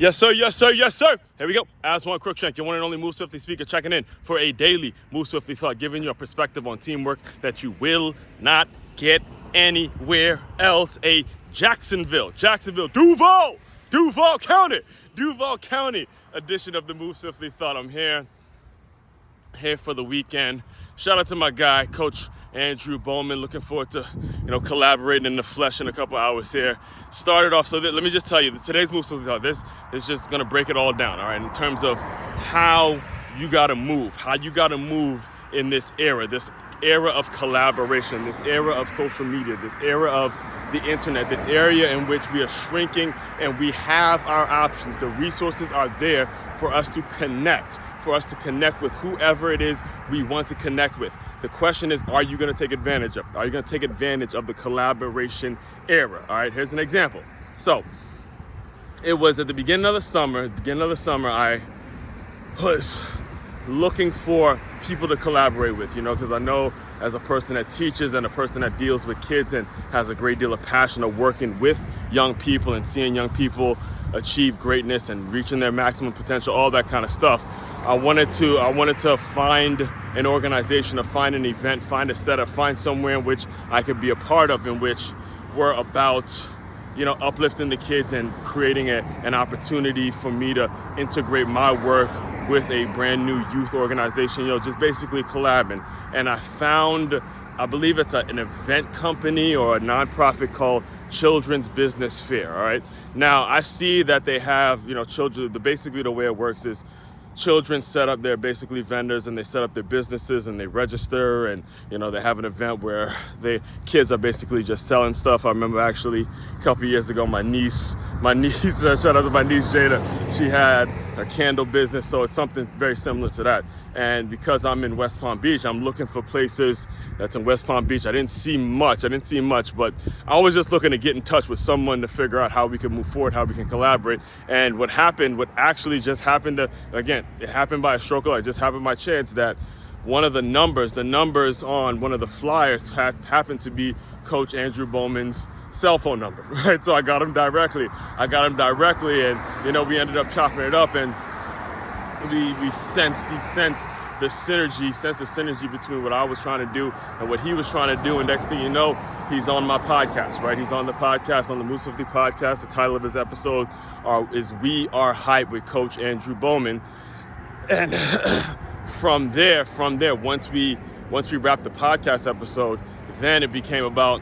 Yes, sir, yes, sir, yes, sir. Here we go. Aswand Cruickshank, your one and only Move Swiftly speaker, checking in for a daily Move Swiftly thought, giving you a perspective on teamwork that you will not get anywhere else. A Jacksonville, Duval County edition of the Move Swiftly thought. I'm here for the weekend. Shout out to my guy, Coach Andrew Bowman. Looking forward to, collaborating in the flesh in a couple hours here. Started off, let me just tell you, today's Move Swiftly thought, this is just gonna break it all down, all right, in terms of how you gotta move in this era of collaboration, this era of social media, this era of the internet, this area in which we are shrinking and we have our options. The resources are there for us to connect with whoever it is we want to connect with. The question is, are you going to take advantage of it? Are you going to take advantage of the collaboration era? All right, here's an example. So it was at the beginning of the summer, I was looking for people to collaborate with, because I know as a person that teaches and a person that deals with kids and has a great deal of passion of working with young people and seeing young people achieve greatness and reaching their maximum potential, all that kind of stuff. I wanted to find an organization, to find an event, find a setup, find somewhere in which I could be a part of, in which we're about, uplifting the kids and creating an opportunity for me to integrate my work with a brand new youth organization, just basically collabing. And I found, I believe it's an event company or a nonprofit called Children's Business Fair, all right? Now, I see that they have, children, basically the way it works is children set up their basically vendors and they set up their businesses and they register and, they have an event where the kids are basically just selling stuff. I remember actually a couple years ago, my niece, shout out to my niece Jada, she had a candle business, so it's something very similar to that. And because I'm in West Palm Beach, I'm looking for places that's in West Palm Beach. I didn't see much, but I was just looking to get in touch with someone to figure out how we can move forward, how we can collaborate. And what actually just happened, again, it happened by a stroke of luck, it just happened by chance that one of the numbers on one of the flyers happened to be Coach Andrew Bowman's cell phone number, right? So I got him directly, and, we ended up chopping it up, and we sensed the synergy between what I was trying to do and what he was trying to do. And next thing you know, he's on my podcast, right? He's on the podcast, on the Move Swiftly podcast. The title of his episode is We Are Hype with Coach Andrew Bowman. And from there, once we wrapped the podcast episode, then it became about,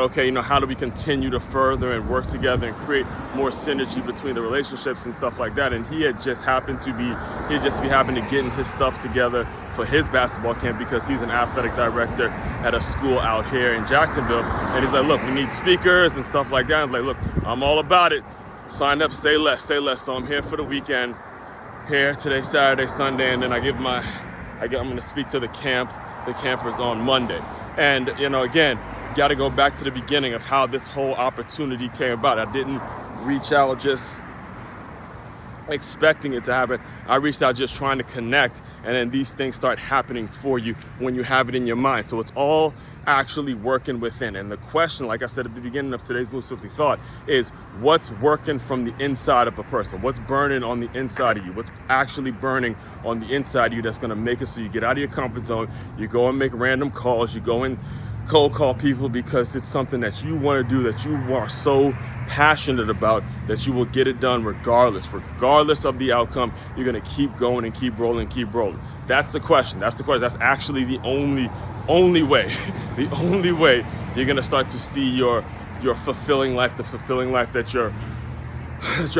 okay, how do we continue to further and work together and create more synergy between the relationships and stuff like that. And he just happened to be getting his stuff together for his basketball camp because he's an athletic director at a school out here in Jacksonville. And he's like, look, we need speakers and stuff like that. I'm like, look, I'm all about it. Sign up, say less. So I'm here for the weekend, here today, Saturday, Sunday, and then I'm going to speak to the campers on Monday. And, again, got to go back to the beginning of how this whole opportunity came about. I didn't reach out just expecting it to happen. I reached out just trying to connect, and then these things start happening for you when you have it in your mind. So it's all actually working within. And the question, like I said at the beginning of today's Move Swiftly Thought, is what's working from the inside of a person? What's burning on the inside of you? What's actually burning on the inside of you that's going to make it so you get out of your comfort zone, you go and make random calls, you go and cold call people because it's something that you want to do, that you are so passionate about, that you will get it done regardless of the outcome. You're going to keep going and keep rolling. That's the question. That's actually the only way you're going to start to see your fulfilling life, the fulfilling life that you're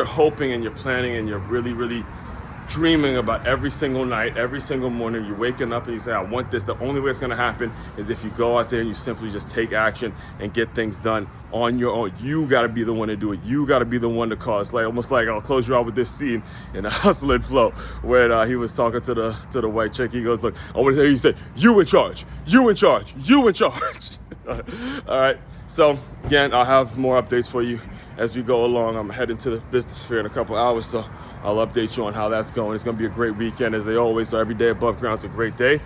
hoping and you're planning and you're really, really dreaming about every single night, every single morning. You're waking up and you say, I want this. The only way it's going to happen is if you go out there and you simply just take action and get things done on your own. You got to be the one to do it. You got to be the one to call. It's like almost like, I'll close you out with this scene in Hustle and Flow where he was talking to the white chick. He goes, look, I want to hear you say, you in charge. All right. So again, I'll have more updates for you as we go along. I'm heading to the business fair in a couple hours, so I'll update you on how that's going. It's going to be a great weekend, as they always. So every day above ground is a great day.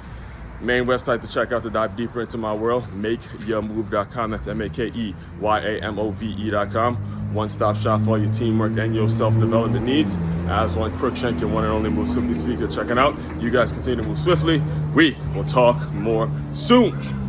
Main website to check out to dive deeper into my world, makeyourmove.com. That's MakeYamove.com. one-stop shop for all your teamwork and your self-development needs. Aswand Cruickshank, your one and only Move Swiftly speaker, checking out. You guys continue to move swiftly. We will talk more soon.